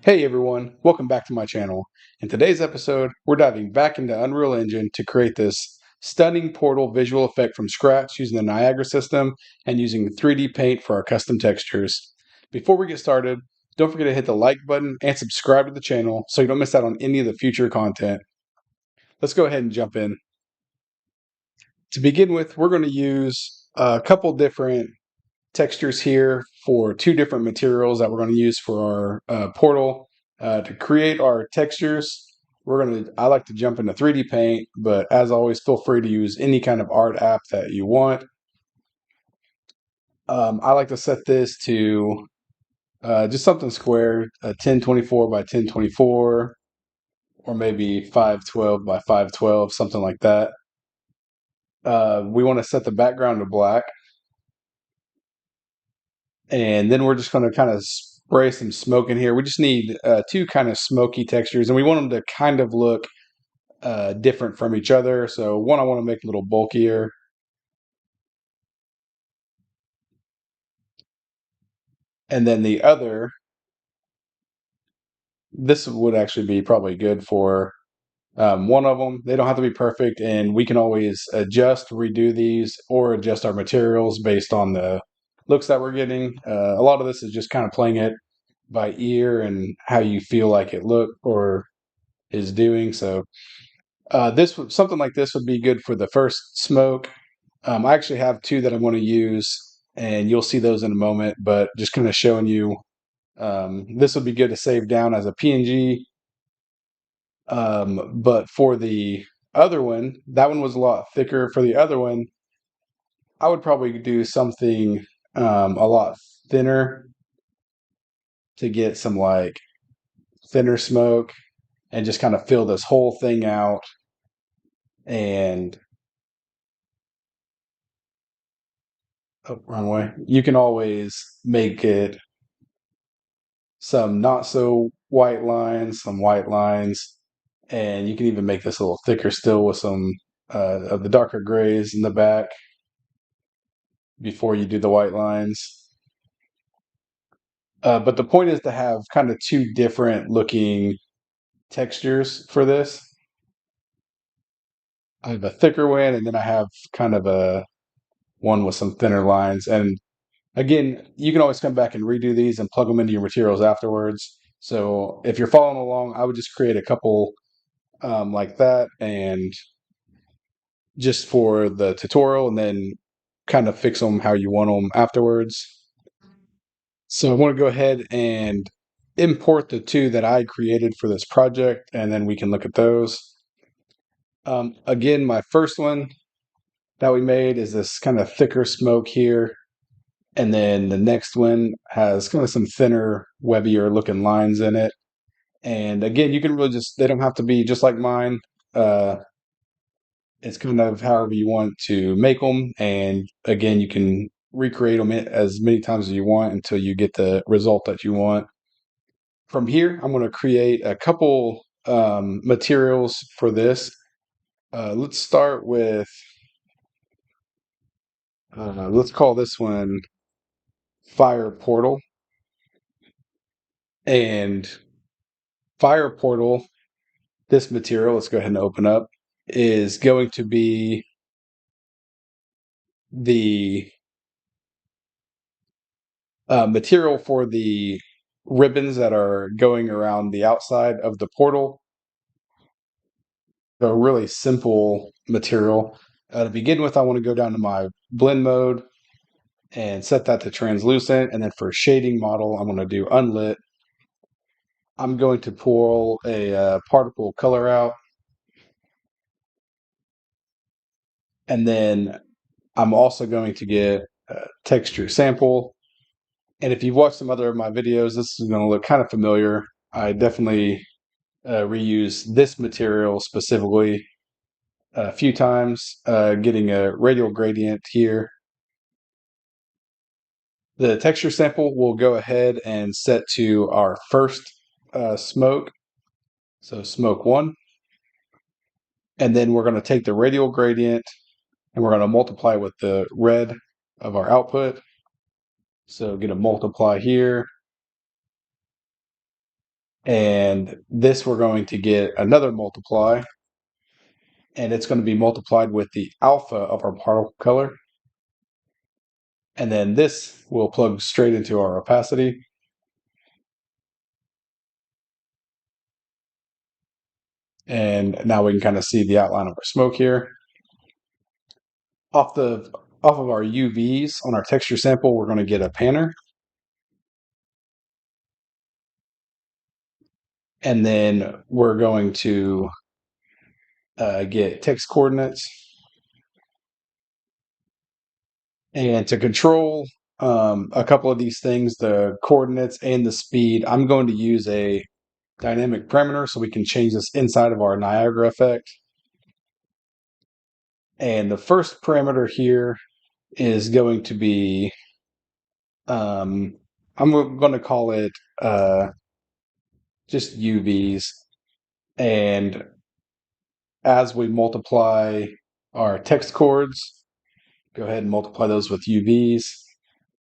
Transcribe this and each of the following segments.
Hey everyone, welcome back to my channel. In today's episode, we're diving back into Unreal Engine to create this stunning portal visual effect from scratch using the Niagara system and using 3D Paint for our custom textures. Before we get started, don't forget to hit the like button and subscribe to the channel so you don't miss out on any of the future content. Let's go ahead and jump in. To begin with, we're going to use a couple different textures here for two different materials that we're going to use for our portal. To create our textures, I like to jump into 3D Paint, but as always, feel free to use any kind of art app that you want. I like to set this to just something square, 1024 by 1024, or maybe 512 by 512, something like that. We want to set the background to black. And then we're just going to kind of spray some smoke in here. We just need two kind of smoky textures, and we want them to kind of look different from each other. So one I want to make a little bulkier. And then the other, this would actually be probably good for one of them. They don't have to be perfect, and we can always adjust, redo these, or adjust our materials based on the looks that we're getting. A lot of this is just kind of playing it by ear and how you feel like it look or is doing. So something like this would be good for the first smoke. I actually have two that I'm going to use, and you'll see those in a moment. But just kind of showing you, this would be good to save down as a PNG. But for the other one, that one was a lot thicker. For the other one, I would probably do something a lot thinner to get some like thinner smoke and just kind of fill this whole thing out. And oh, wrong way. You can always make it some not so white lines, some white lines, and you can even make this a little thicker still with some of the darker grays in the back before you do the white lines. But the point is to have kind of two different looking textures for this. I have a thicker one, and then I have kind of a one with some thinner lines. And again, you can always come back and redo these and plug them into your materials afterwards. So if you're following along, I would just create a couple like that and just for the tutorial, and then kind of fix them how you want them afterwards. So I want to go ahead and import the two that I created for this project, and then we can look at those. Again, my first one that we made is this kind of thicker smoke here. And then the next one has kind of some thinner, webbier looking lines in it. And again, you can really they don't have to be just like mine. Uh, it's kind of however you want to make them. And again, you can recreate them as many times as you want until you get the result that you want. From here, I'm going to create a couple materials for this. Let's start with, let's call this one Fire Portal. And Fire Portal, this material, let's go ahead and open up, is going to be the material for the ribbons that are going around the outside of the portal. So a really simple material. To begin with, I want to go down to my blend mode and set that to translucent. And then for shading model, I'm going to do unlit. I'm going to pull a particle color out. And then I'm also going to get a texture sample. And if you've watched some other of my videos, this is going to look kind of familiar. I definitely reuse this material specifically a few times, getting a radial gradient here. The texture sample will go ahead and set to our first smoke. So smoke 1. And then we're going to take the radial gradient and we're going to multiply with the red of our output. So get a multiply here. And this we're going to get another multiply, and it's going to be multiplied with the alpha of our particle color. And then this will plug straight into our opacity. And now we can kind of see the outline of our smoke here. Off the off of our UVs on our texture sample, we're going to get a panner. And then we're going to get text coordinates. And to control a couple of these things, the coordinates and the speed, I'm going to use a dynamic parameter so we can change this inside of our Niagara effect. And the first parameter here is going to be, I'm going to call it just UVs. And as we multiply our text chords, go ahead and multiply those with UVs.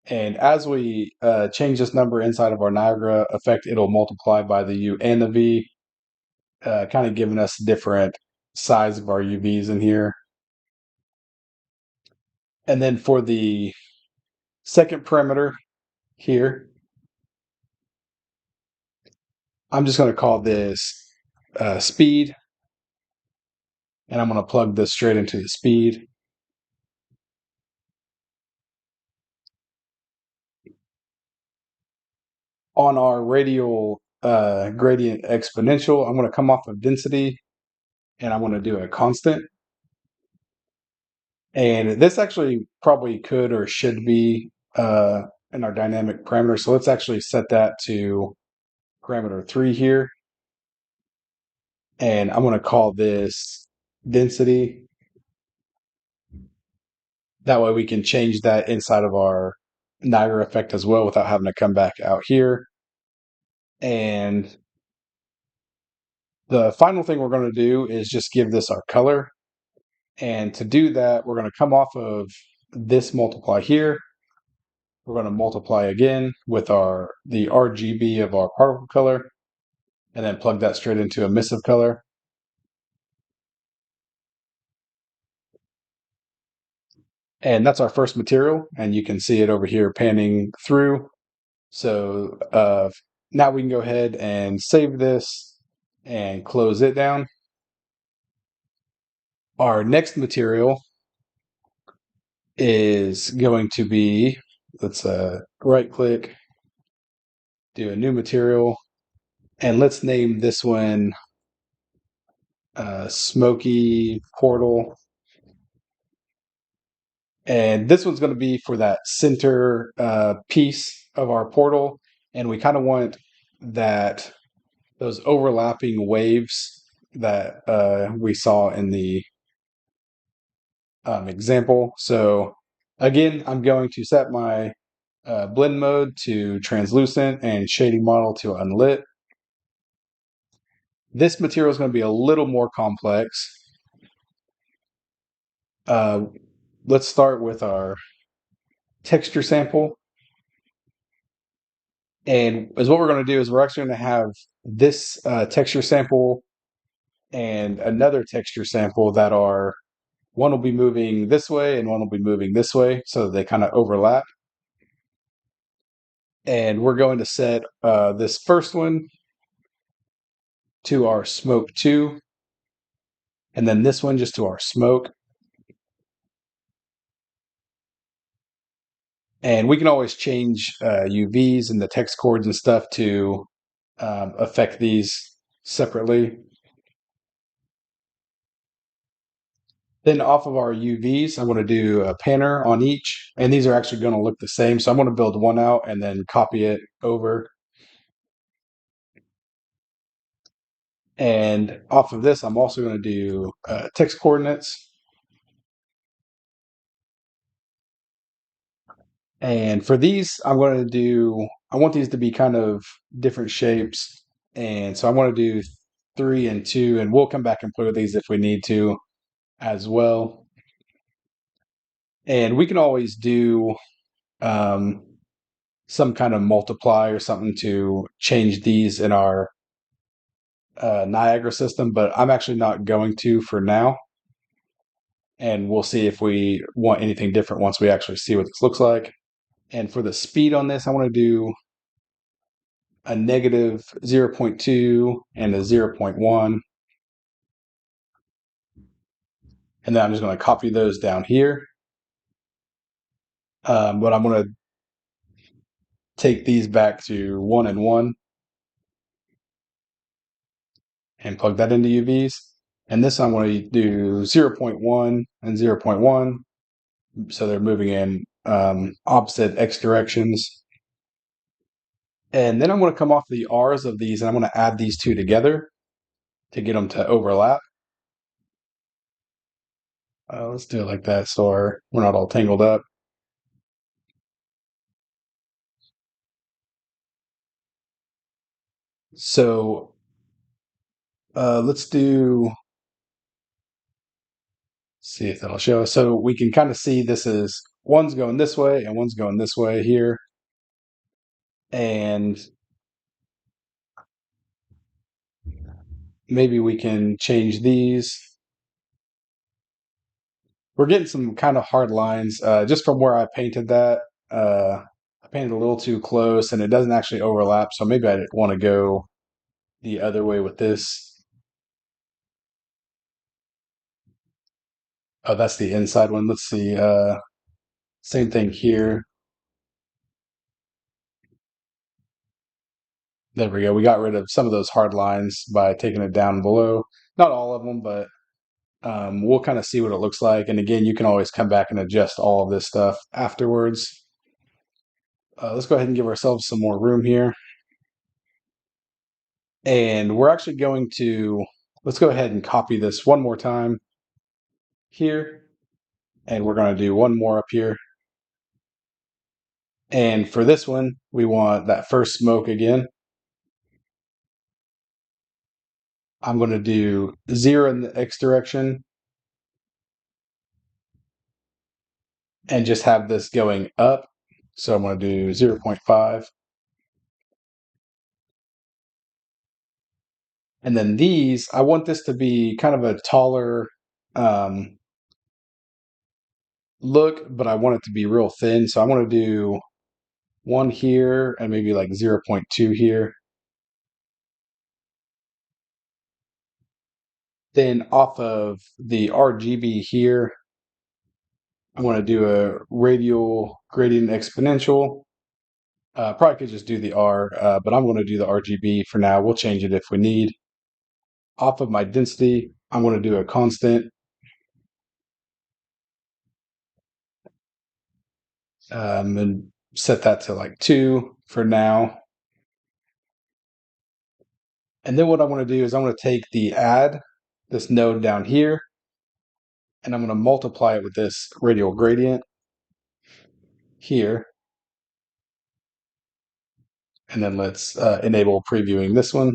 And as we change this number inside of our Niagara effect, it'll multiply by the U and the V, kind of giving us different size of our UVs in here. And then for the second parameter here, I'm just going to call this speed. And I'm going to plug this straight into the speed. On our radial gradient exponential, I'm going to come off of density and I'm going to do a constant. And this actually probably could or should be in our dynamic parameter. So let's actually set that to parameter 3 here. And I'm going to call this density. That way we can change that inside of our Niagara effect as well without having to come back out here. And the final thing we're going to do is just give this our color. And to do that, we're going to come off of this multiply here. We're going to multiply again with the RGB of our particle color, and then plug that straight into emissive color. And that's our first material, and you can see it over here panning through. So now we can go ahead and save this and close it down. Our next material is going to be, let's right click, do a new material, and let's name this one Smoky Portal. And this one's going to be for that center piece of our portal. And we kind of want those overlapping waves that we saw in the example. So again, I'm going to set my blend mode to translucent and shading model to unlit. This material is going to be a little more complex. Let's start with our texture sample. And as what we're going to do is we're actually going to have this texture sample and another texture sample that are, one will be moving this way and one will be moving this way, so they kind of overlap. And we're going to set this first one to our smoke 2, and then this one just to our smoke. And we can always change UVs and the text chords and stuff to affect these separately. Then off of our UVs, I'm going to do a panner on each, and these are actually going to look the same. So I'm going to build one out and then copy it over. And off of this, I'm also going to do text coordinates. And for these, I want these to be kind of different shapes. And so I want to do 3 and 2, and we'll come back and play with these if we need to as well. And we can always do some kind of multiply or something to change these in our Niagara system, but I'm actually not going to for now. And we'll see if we want anything different once we actually see what this looks like. And for the speed on this, I want to do a negative zero 0.2 and a 0.1. And then I'm just going to copy those down here. But I'm going to take these back to 1 and 1 and plug that into UVs. And this I'm going to do 0.1 and 0.1. So they're moving in opposite X directions. And then I'm going to come off the R's of these and I'm going to add these two together to get them to overlap. Let's do it like that so we're not all tangled up. So let's see if that'll show us. So we can kind of see this is one's going this way and one's going this way here. And maybe we can change these. We're getting some kind of hard lines just from where I painted that. I painted a little too close and it doesn't actually overlap. So maybe I want to go the other way with this. Oh, that's the inside one. Let's see. Same thing here. There we go. We got rid of some of those hard lines by taking it down below. Not all of them, but we'll kind of see what it looks like. And again, you can always come back and adjust all of this stuff afterwards. Let's go ahead and give ourselves some more room here. And we're actually going to, let's go ahead and copy this one more time here. And we're going to do one more up here. And for this one, we want that first smoke again. I'm going to do 0 in the X direction and just have this going up. So I'm going to do 0.5. And then these, I want this to be kind of a taller um, look, but I want it to be real thin. So I want to do one here and maybe like 0.2 here. Then off of the RGB here, I want to do a radial gradient exponential. Probably could just do the R, but I'm going to do the RGB for now. We'll change it if we need. Off of my density, I'm going to do a constant. And set that to like 2 for now. And then what I want to do is I'm going to take the add, this node down here, and I'm going to multiply it with this radial gradient here. And then let's enable previewing this one.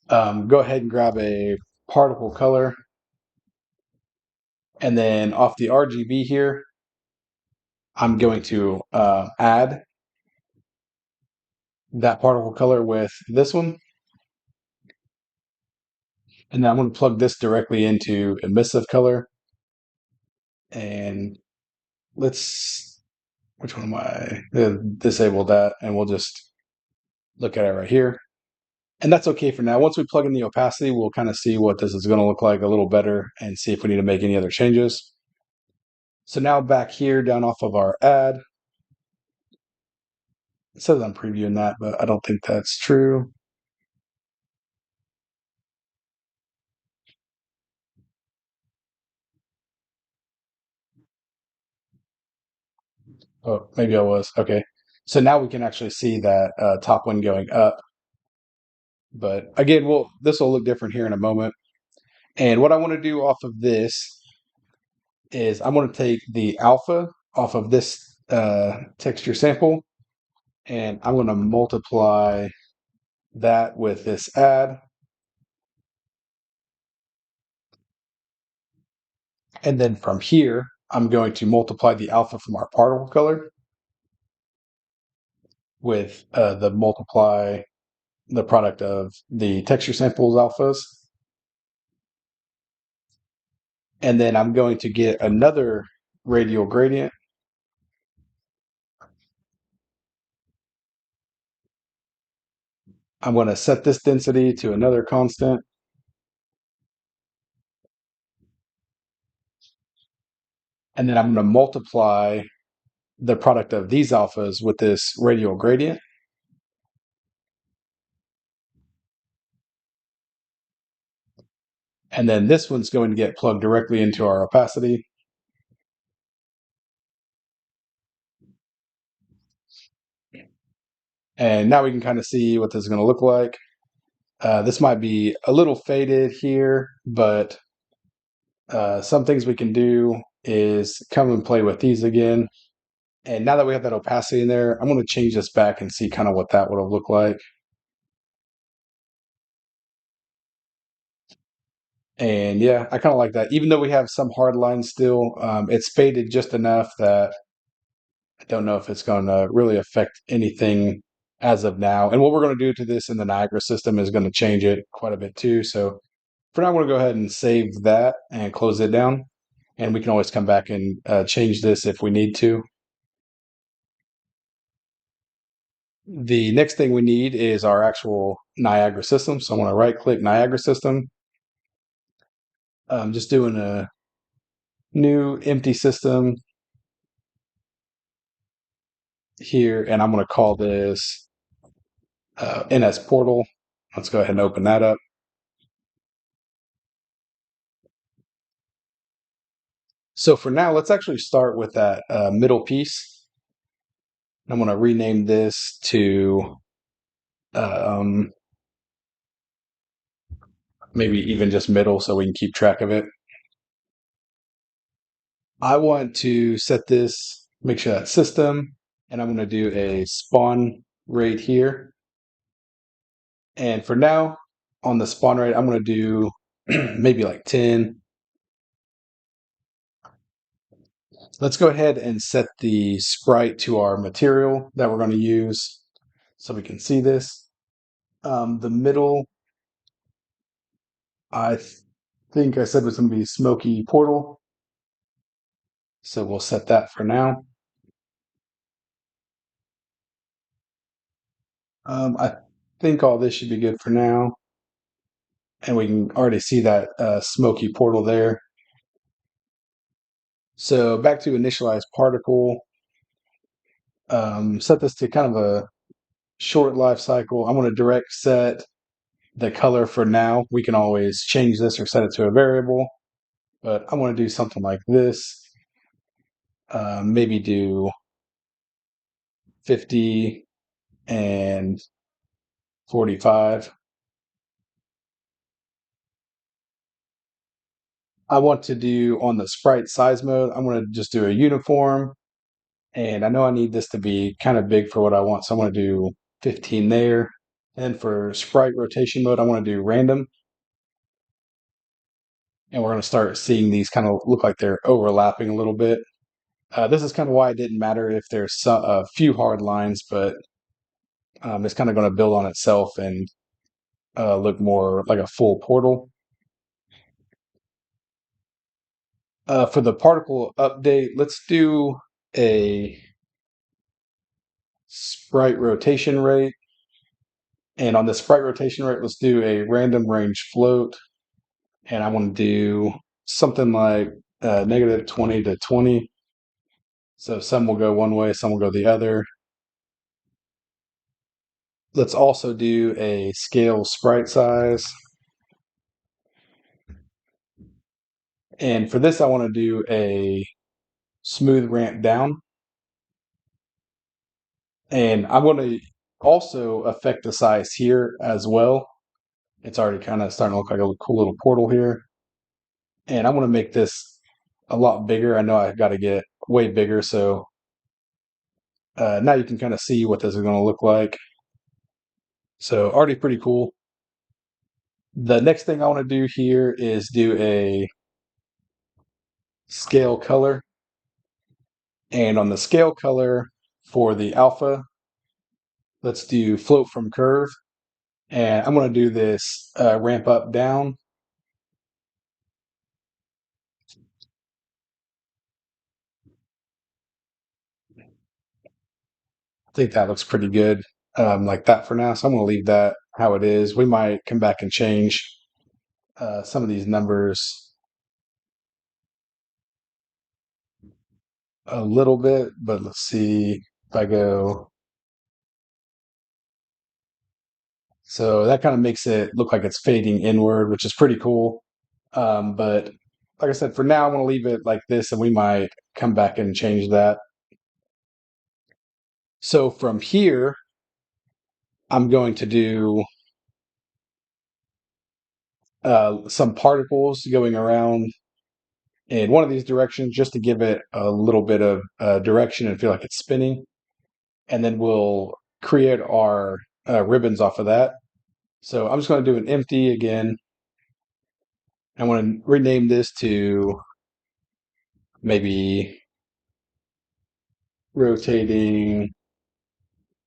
Go ahead and grab a particle color. And then off the RGB here, I'm going to add that particle color with this one. And then I'm going to plug this directly into emissive color. And let's, which one am I? Disable that, and we'll just look at it right here. And that's okay for now. Once we plug in the opacity, we'll kind of see what this is going to look like a little better and see if we need to make any other changes. So now back here, down off of our add, it says I'm previewing that, but I don't think that's true. Oh, maybe I was. Okay. So now we can actually see that top one going up. But again, this will look different here in a moment. And what I want to do off of this is I want to take the alpha off of this texture sample, and I'm going to multiply that with this add. And then from here, I'm going to multiply the alpha from our particle color with the product of the texture samples alphas. And then I'm going to get another radial gradient. I'm going to set this density to another constant. And then I'm going to multiply the product of these alphas with this radial gradient. And then this one's going to get plugged directly into our opacity. And now we can kind of see what this is going to look like. This might be a little faded here, but some things we can do is come and play with these again. And now that we have that opacity in there, I'm going to change this back and see kind of what that would have looked like. And yeah, I kind of like that. Even though we have some hard lines still, it's faded just enough that I don't know if it's going to really affect anything as of now. And what we're going to do to this in the Niagara system is going to change it quite a bit too. So for now, I'm going to go ahead and save that and close it down. And we can always come back and change this if we need to. The next thing we need is our actual Niagara system. So I'm going to right click Niagara system. I'm just doing a new empty system here, and I'm going to call this NS Portal. Let's go ahead and open that up. So for now, let's actually start with that middle piece. I'm going to rename this to um, maybe even just middle so we can keep track of it. I want to set this, make sure that's system, and I'm going to do a spawn rate here. And for now, on the spawn rate, I'm going to do maybe like 10. Let's go ahead and set the sprite to our material that we're going to use so we can see this. The middle, think I said was going to be smoky portal. So we'll set that for now. I think all this should be good for now. And we can already see that smoky portal there. So back to initialize particle. Set this to kind of a short life cycle. I'm going to direct set the color for now. We can always change this or set it to a variable, but I want to do something like this. Maybe do 50 and 45. I want to do on the sprite size mode, I'm going to just do a uniform. And I know I need this to be kind of big for what I want. So I'm going to do 15 there. And for sprite rotation mode, I want to do random. And we're going to start seeing these kind of look like they're overlapping a little bit. This is kind of why it didn't matter if there's a few hard lines, but it's kind of going to build on itself and look more like a full portal. For the particle update, let's do a sprite rotation rate. And on the sprite rotation rate, let's do a random range float. And I want to do something like negative 20 to 20. So some will go one way, some will go the other. Let's also do a scale sprite size. And for this, I want to do a smooth ramp down. And I'm going to also affect the size here as well. It's already kind of starting to look like a cool little portal here. And I want to make this a lot bigger. I know I've got to get way bigger. So now you can kind of see what this is going to look like. So already pretty cool. The next thing I want to do here is do a scale color. And on the scale color for the alpha, let's do float from curve. And I'm going to do this ramp up down. I think that looks pretty good like that for now. So I'm going to leave that how it is. We might come back and change some of these numbers a little bit, but let's see if I go. So that kind of makes it look like it's fading inward, which is pretty cool. But like I said, for now, I'm going to leave it like this, and we might come back and change that. So from here, I'm going to do some particles going around in one of these directions just to give it a little bit of direction and feel like it's spinning. And then we'll create our ribbons off of that. So I'm just going to do an empty again. I want to rename this to maybe rotating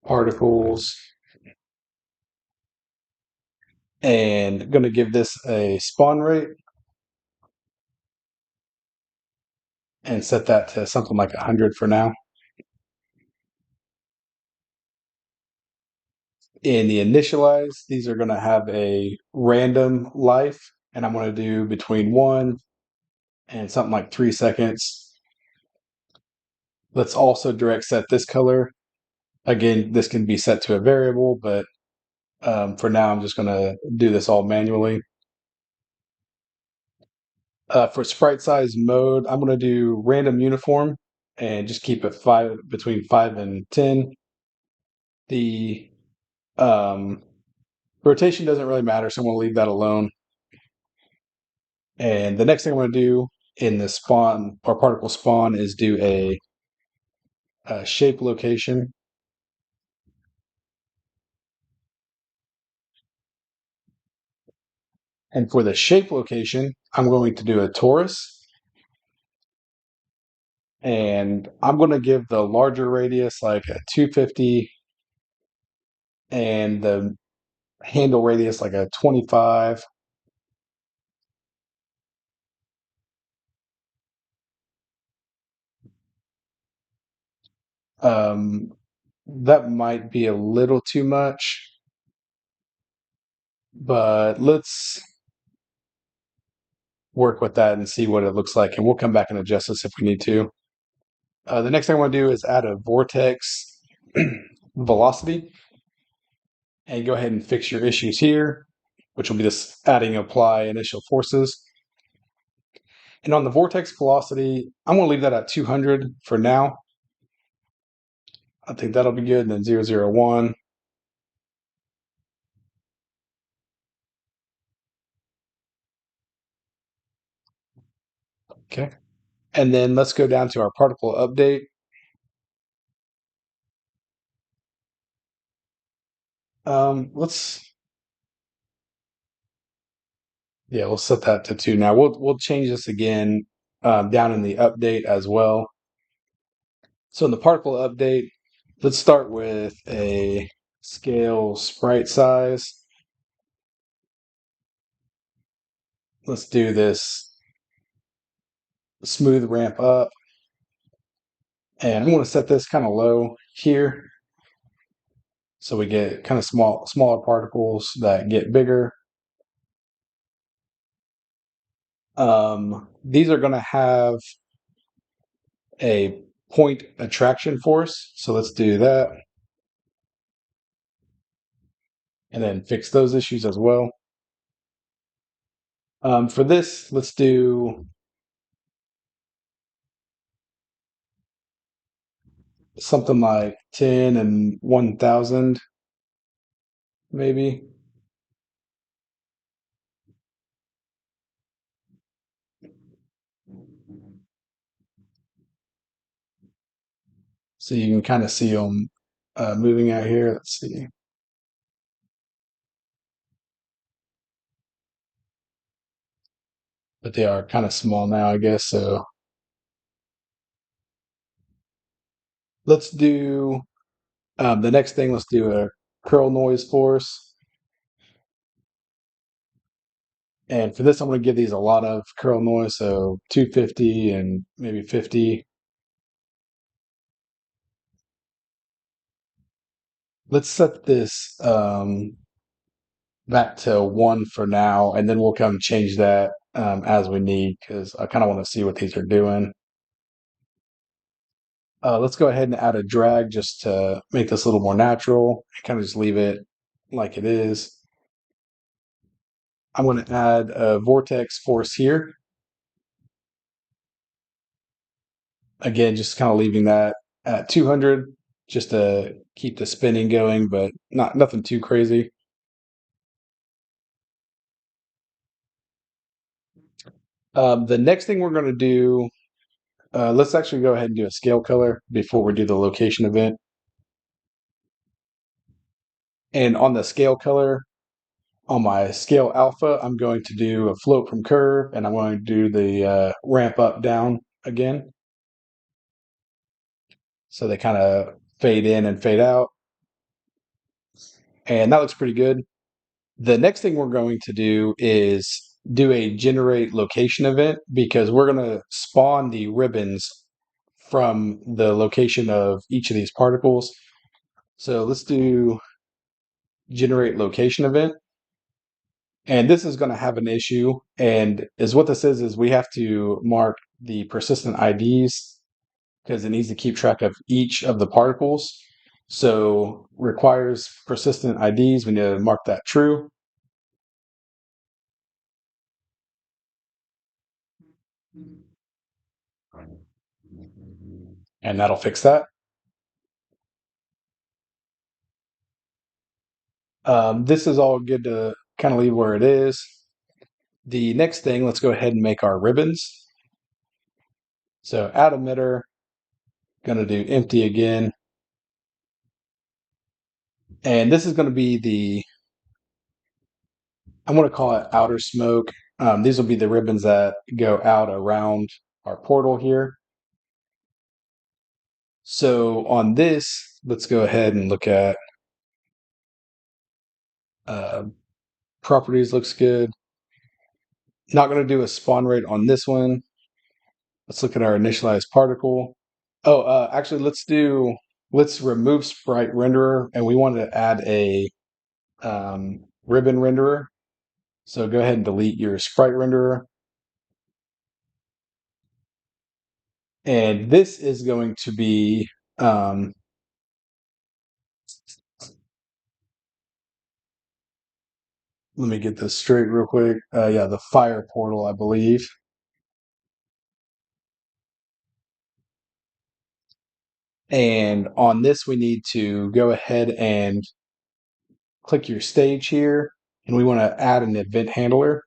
particles, and going to give this a spawn rate and set that to something like 100 for now. In the initialize, these are going to have a random life, and I'm going to do between 1 and something like 3 seconds. Let's also direct set this color. Again, this can be set to a variable, but for now, I'm just going to do this all manually. For sprite size mode, I'm going to do random uniform and just keep it between 5 and 10. The um, rotation doesn't really matter, so I'm going to leave that alone. And the next thing I'm going to do in the spawn or particle spawn is do a shape location. And for the shape location, I'm going to do a torus. And I'm going to give the larger radius like a 250 and the handle radius like a 25. Um, that might be a little too much, but let's work with that and see what it looks like. And we'll come back and adjust this if we need to. The next thing I want to do is add a vortex velocity and go ahead and fix your issues here, which will be this adding apply initial forces. And on the vortex velocity, I'm going to leave that at 200 for now. I think that'll be good. And then 001. Okay. And then let's go down to our particle update. Let's Yeah, we'll set that to 2 now. We'll change this again down in the update as well. So in the particle update, let's start with a scale sprite size. Let's do this smooth ramp up. And I'm going to set this kind of low here. So we get kind of smaller particles that get bigger. These are going to have a point attraction force. So let's do that. And then fix those issues as well. For this, let's do something like 10 and 1000, maybe. So you can kind of see them moving out here. Let's see. But they are kind of small now, I guess. So Let's do the next thing. Let's do a curl noise force. And for this, I'm going to give these a lot of curl noise, so 250 and maybe 50. Let's set this back to 1 for now, and then we'll come change that as we need because I kind of want to see what these are doing. Let's go ahead and add a drag just to make this a little more natural. Kind of just leave it like it is. I'm going to add a vortex force here. Again, just kind of leaving that at 200 just to keep the spinning going, but nothing too crazy. The next thing we're going to do, let's actually go ahead and do a scale color before we do the location event. And on the scale color, on my scale alpha, I'm going to do a float from curve, and I'm going to do the ramp up down again. So they kind of fade in and fade out. And that looks pretty good. The next thing we're going to do is do a generate location event because we're going to spawn the ribbons from the location of each of these particles. So let's do generate location event. And this is going to have an issue. And is what this is we have to mark the persistent IDs because it needs to keep track of each of the particles. So requires persistent IDs. We need to mark that true. And that'll fix that. This is all good to kind of leave where it is. The next thing, let's go ahead and make our ribbons. So add emitter, going to do empty again. And this is going to be I'm going to call it outer smoke. These will be the ribbons that go out around our portal here. So on this, let's go ahead and look at uh, properties. Looks good. Not going to do a spawn rate on this one. Let's look at our initialized particle. Oh, actually, let's remove sprite renderer, and we want to add a ribbon renderer. So go ahead and delete your sprite renderer. And this is going to be, um, let me get this straight real quick. Yeah, the fire portal, I believe. And on this, we need to go ahead and click your stage here. And we want to add an event handler.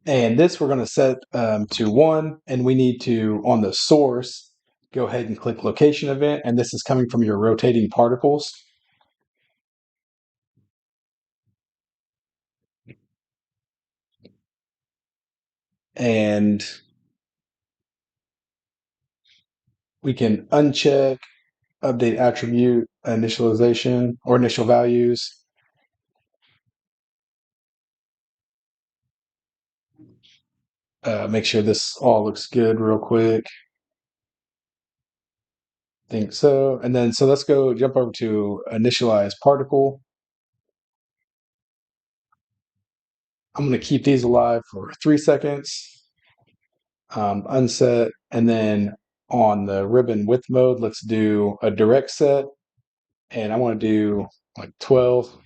And this we're going to set to 1. And we need to, on the source, go ahead and click location event. And this is coming from your rotating particles. And we can uncheck update attribute initialization or initial values. Make sure this all looks good real quick. Think so. And then, so let's go jump over to initialize particle. I'm going to keep these alive for 3 seconds. Unset. And then on the ribbon width mode, let's do a direct set. And I want to do like 12.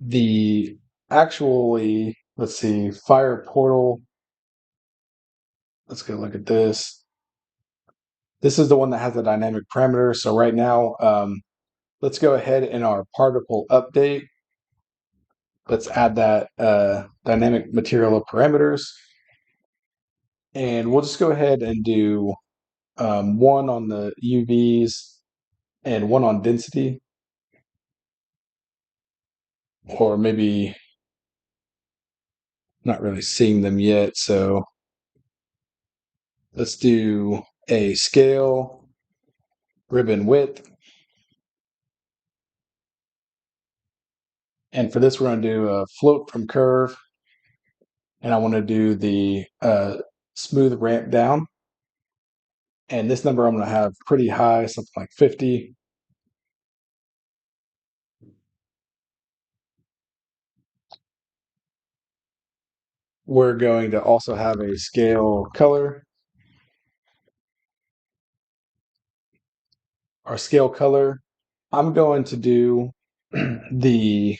The actually, let's see, fire portal. Let's go look at this. This is the one that has the dynamic parameter. So right now, let's go ahead in our particle update. Let's add that dynamic material of parameters. And we'll just go ahead and do 1 on the UVs and 1 on density. Or maybe Not really seeing them yet, so let's do a scale, ribbon width, and for this we're going to do a float from curve, and I want to do the smooth ramp down. And this number I'm going to have pretty high, something like 50. We're going to also have a scale color. Our scale color, I'm going to do the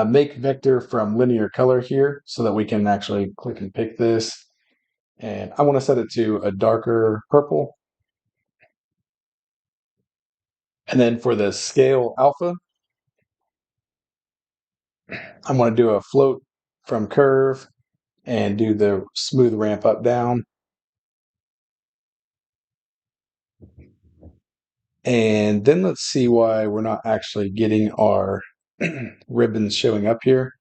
make vector from linear color here so that we can actually click and pick this. And I want to set it to a darker purple. And then for the scale alpha, I'm going to do a float from curve and do the smooth ramp up down. And then let's see why we're not actually getting our ribbons showing up here.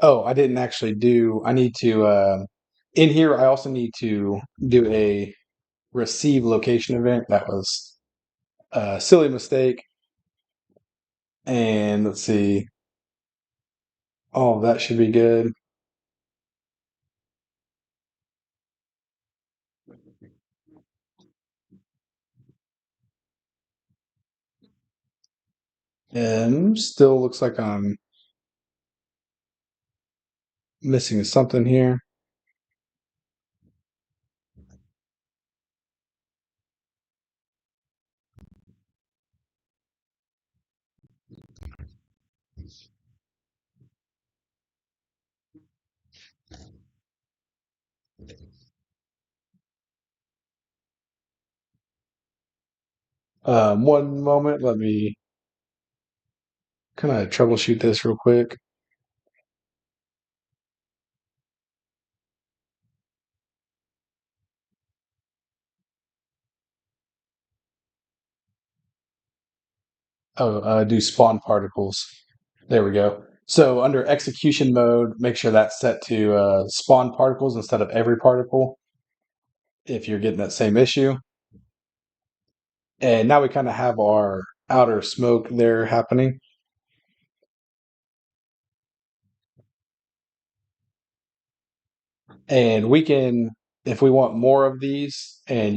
Oh, I didn't actually do, I need to, in here, I also need to do a receive location event. That was a silly mistake. And let's see. Oh, that should be good. And still looks like I'm missing something here. One moment. Let me kind of troubleshoot this real quick. Oh, do spawn particles. There we go. So under execution mode, make sure that's set to spawn particles instead of every particle if you're getting that same issue. And now we kind of have our outer smoke there happening. And we can, if we want more of these, and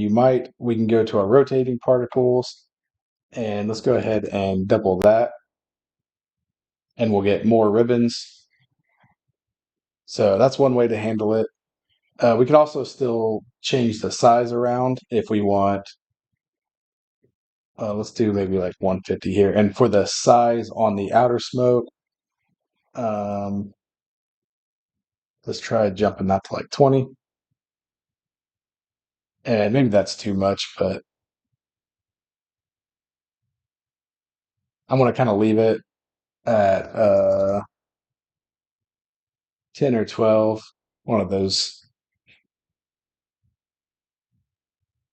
we can go to our rotating particles. And let's go ahead and double that. And we'll get more ribbons. So that's one way to handle it. We can also still change the size around if we want. Let's do maybe like 150 here. And for the size on the outer smoke, um, let's try jumping that to like 20. And maybe that's too much, but I'm going to kind of leave it at 10 or 12, one of those,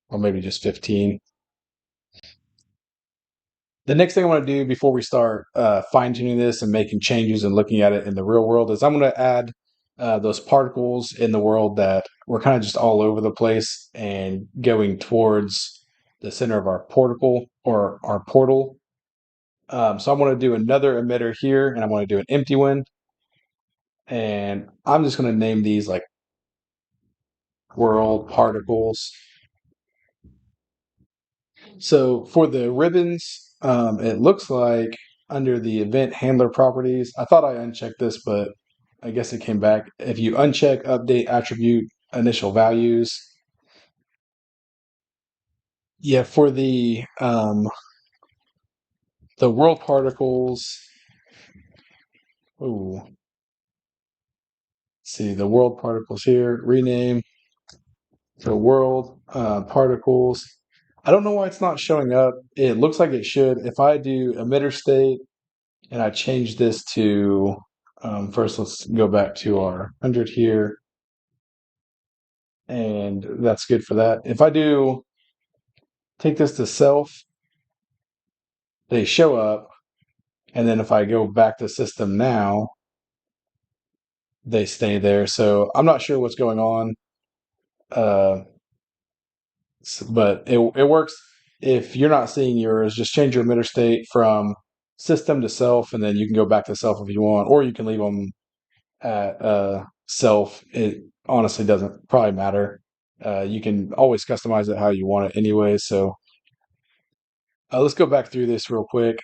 or maybe just 15. The next thing I want to do before we start fine tuning this and making changes and looking at it in the real world is I'm going to add those particles in the world that were kind of just all over the place and going towards the center of our portal or our portal. So I want to do another emitter here, and I want to do an empty one. And I'm just going to name these like world particles. So for the ribbons, it looks like under the event handler properties, I thought I unchecked this, but I guess it came back. If you uncheck update attribute initial values, yeah, for the world particles, ooh, see the world particles here, rename the world particles. I don't know why it's not showing up. It looks like it should. If I do emitter state and I change this to first, let's go back to our 100 here. and that's good for that. If I do take this to self, they show up, and then if I go back to system now, they stay there. So I'm not sure what's going on, uh, but it works. If you're not seeing yours, just change your emitter state from system to self, and then you can go back to self if you want, or you can leave them at self. It honestly doesn't probably matter. You can always customize it how you want it anyway. So let's go back through this real quick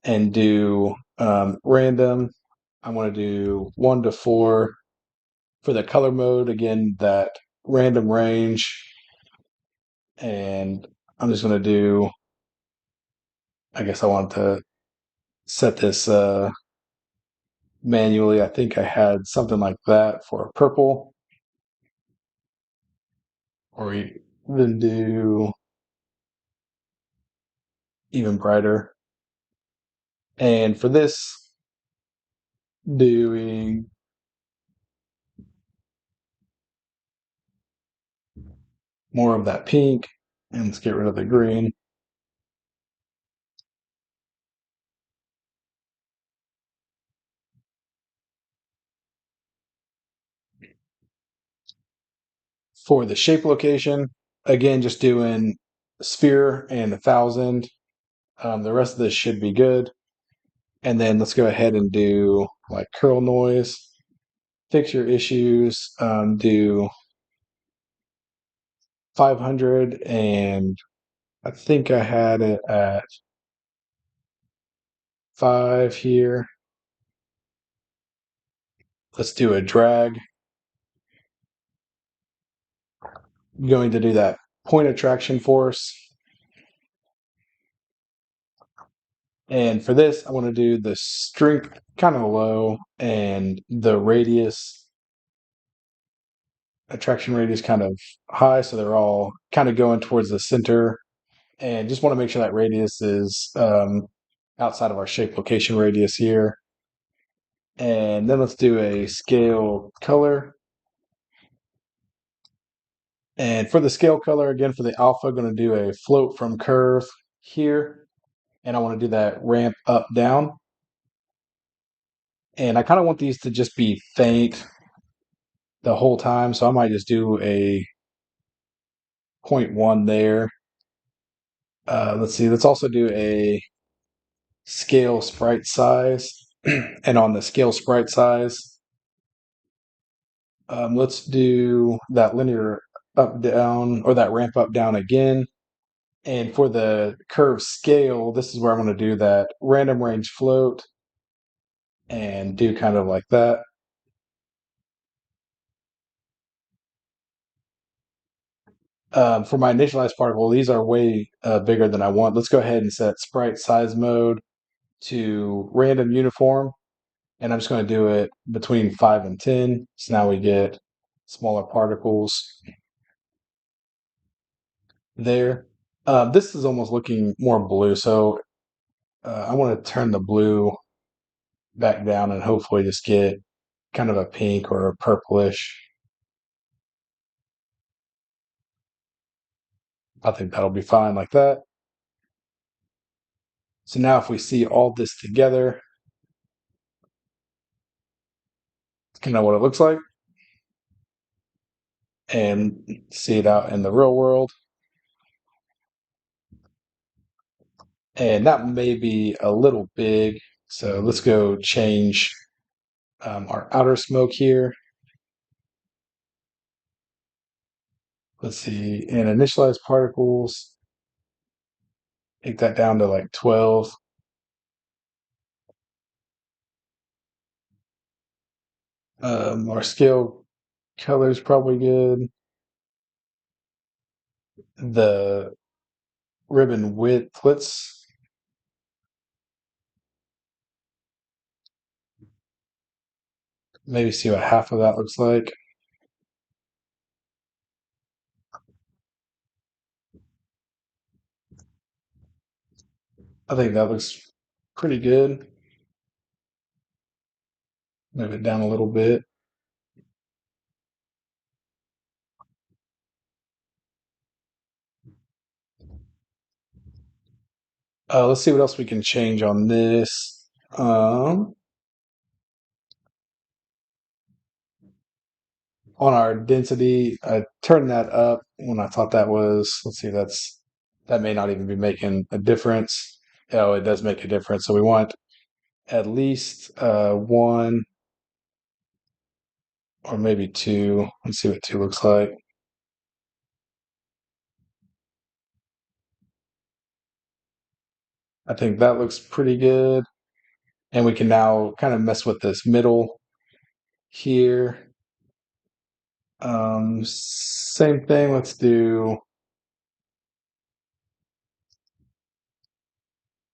and do random. I want to do 1 to 4 for the color mode. Again, that random range. And I'm just going to do, I guess I want to set this manually. I think I had something like that for purple. Or even do even brighter. And for this, doing more of that pink. And let's get rid of the green. For the shape location, again, just doing sphere and 1,000. The rest of this should be good. And then let's go ahead and do like curl noise, fix your issues, do 500, and I think I had it at 5 here. Let's do a drag. I'm going to do that point attraction force. And for this, I want to do the strength kind of low and the radius, attraction radius kind of high. So they're all kind of going towards the center. And just want to make sure that radius is outside of our shape location radius here. And then let's do a scale color. And for the scale color, again, for the alpha, I'm going to do a float from curve here. And I want to do that ramp up down. And I kind of want these to just be faint the whole time. So I might just do a 0.1 there. Let's see. Let's also do a scale sprite size. And on the scale sprite size, let's do that linear up down or that ramp up down again. And for the curve scale, this is where I'm going to do that random range float and do kind of like that. For my initialized particle, these are way bigger than I want. Let's go ahead and set sprite size mode to random uniform. And I'm just going to do it between 5 and 10. So now we get smaller particles there. This is almost looking more blue. So I want to turn the blue back down and hopefully just get kind of a pink or a purplish. I think that'll be fine like that. So now if we see all this together, it's kind of what it looks like. And see it out in the real world. And that may be a little big. So let's go change our outer smoke here. Let's see, and initialized particles, take that down to like 12. Our scale color is probably good. The ribbon width, let's maybe see what half of that looks like. I think that looks pretty good. Move it down a little bit. Let's see what else we can change on this. On our density, I turned that up when I thought that was, let's see, that may not even be making a difference. Oh, it does make a difference. So we want at least one or maybe two. Let's see what two looks like. I think that looks pretty good. And we can now kind of mess with this middle here. Same thing. Let's do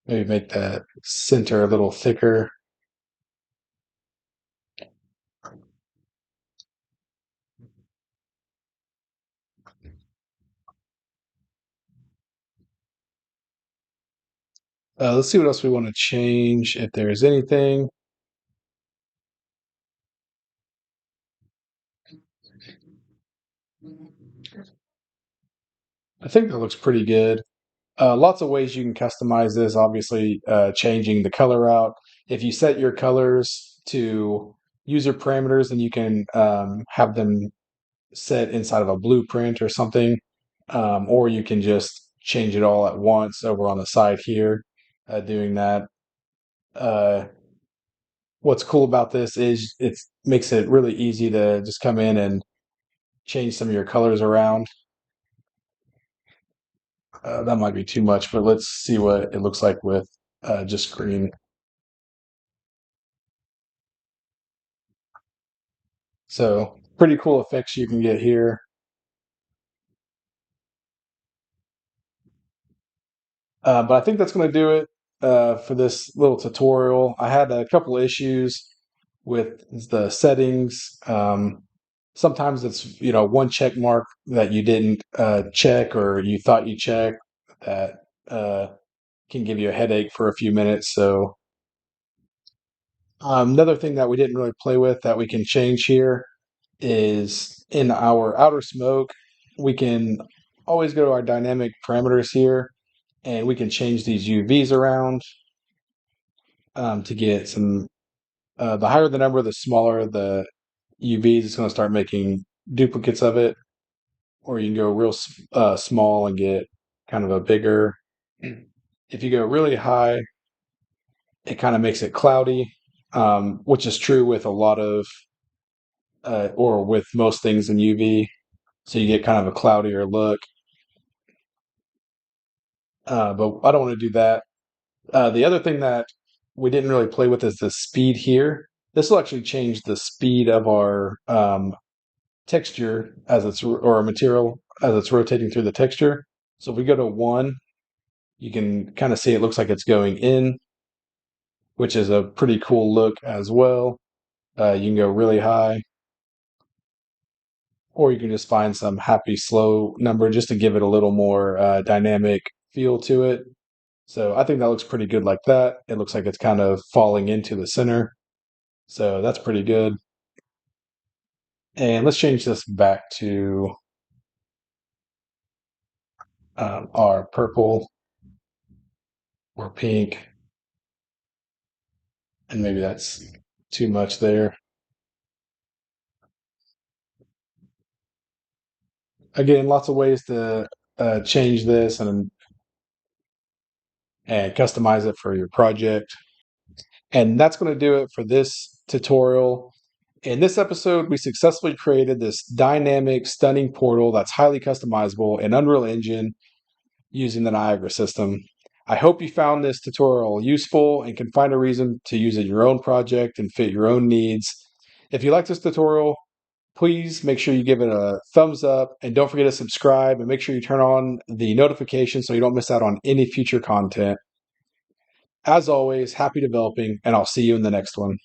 maybe make that center a little thicker. Let's see what else we want to change if there's anything. I think that looks pretty good. Lots of ways you can customize this. Obviously, changing the color out. If you set your colors to user parameters, then you can have them set inside of a blueprint or something, or you can just change it all at once over on the side here. Doing that. Uh, what's cool about this is it makes it really easy to just come in and change some of your colors around. That might be too much, but let's see what it looks like with just green. So pretty cool effects you can get here. But I think that's going to do it for this little tutorial. I had a couple issues with the settings. Sometimes it's one check mark that you didn't check or you thought you checked that uh, can give you a headache for a few minutes. So another thing that we didn't really play with that we can change here is in our outer smoke, we can always go to our dynamic parameters here and we can change these UVs around to get some. The higher the number, the smaller the UVs. It's going to start making duplicates of it, or you can go real small and get kind of a bigger. If you go really high, it kind of makes it cloudy, which is true with a lot of, or with most things in UV. So you get kind of a cloudier look. But I don't want to do that. The other thing that we didn't really play with is the speed here. This will actually change the speed of our texture as it's or a material as it's rotating through the texture. So if we go to one, you can kind of see it looks like it's going in, which is a pretty cool look as well. You can go really high, or you can just find some happy slow number just to give it a little more dynamic feel to it. So I think that looks pretty good like that. It looks like it's kind of falling into the center. So that's pretty good. And let's change this back to our purple or pink. And maybe that's too much there. Again, lots of ways to change this and customize it for your project. And that's going to do it for this tutorial. In this episode, we successfully created this dynamic, stunning portal that's highly customizable in Unreal Engine using the Niagara system. I hope you found this tutorial useful and can find a reason to use it in your own project and fit your own needs. If you like this tutorial, please make sure you give it a thumbs up and don't forget to subscribe and make sure you turn on the notifications so you don't miss out on any future content. As always, happy developing, and I'll see you in the next one.